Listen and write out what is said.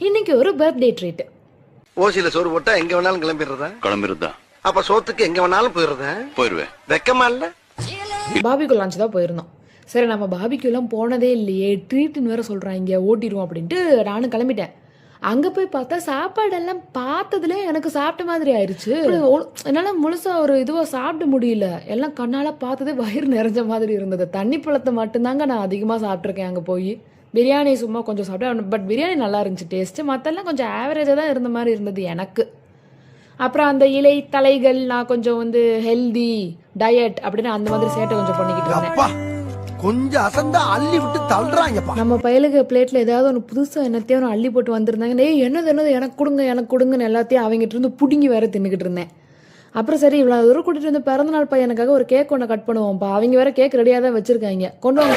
இன்னைக்கு ஒரு birthday treat. ஓசியில சோறு போட்டா எங்க வேணாலும் கிளம்பிடுறதா? அப்ப சோத்துக்கு எங்க வேணாலும் போயிருவேன். வெக்கமா இல்ல? பாபிக்கு லான்ச் தான் போயிருந்தோம். சரி நம்ம பாபிக்குலாம் போனதே இல்லையே, ட்ரீட்னு வேற சொல்றாங்க, ஓட்டிடுவோம் அப்படின்ட்டு நானும் கிளம்பிட்டேன். அங்கே போய் பார்த்தா சாப்பாடெல்லாம் பார்த்ததுலே எனக்கு சாப்பிட்ட மாதிரி ஆயிடுச்சு. என்னால் முழுசாக ஒரு இதுவாக சாப்பிட முடியல. எல்லாம் கண்ணால் பார்த்ததே வயிறு நிறைஞ்ச மாதிரி இருந்தது. தண்ணி பழத்தை மட்டும்தாங்க நான் அதிகமாக சாப்பிட்ருக்கேன். அங்கே போய் பிரியாணி சும்மா கொஞ்சம் சாப்பிட்டேன். பட் பிரியாணி நல்லா இருந்துச்சு டேஸ்ட்டு. மற்றெல்லாம் கொஞ்சம் ஆவரேஜாக தான் இருந்த மாதிரி இருந்தது எனக்கு. அப்புறம் அந்த இலை தலைகள் நான் கொஞ்சம் ஹெல்தி டயட் அப்படின்னு அந்த மாதிரி சேட்டை கொஞ்சம் பண்ணிக்கிட்டு இருந்தேன். கொஞ்சம் அசந்தா அள்ளி விட்டு தள்ளுறாங்கப்பா. நம்ம பயலுக்கு பிளேட்ல ஏதாவது ஒன்று புதுசாக என்னத்தையும் அள்ளி போட்டு வந்திருந்தாங்க. என்னது எனக்கு கொடுங்கன்னு எல்லாத்தையும் அவங்ககிட்ட இருந்து புடுங்கி வேற தின்னுக்கிட்டு இருந்தேன். அப்புறம் சரி இவ்வளோ தூரம் கூட்டிட்டு வந்து பிறந்தநாள் பையனுக்காக ஒரு கேக் ஒன்று கட் பண்ணுவோம்ப்பா. அவங்க வேற கேக் ரெடியாக தான் வச்சிருக்காங்க. கொண்டு வாங்க.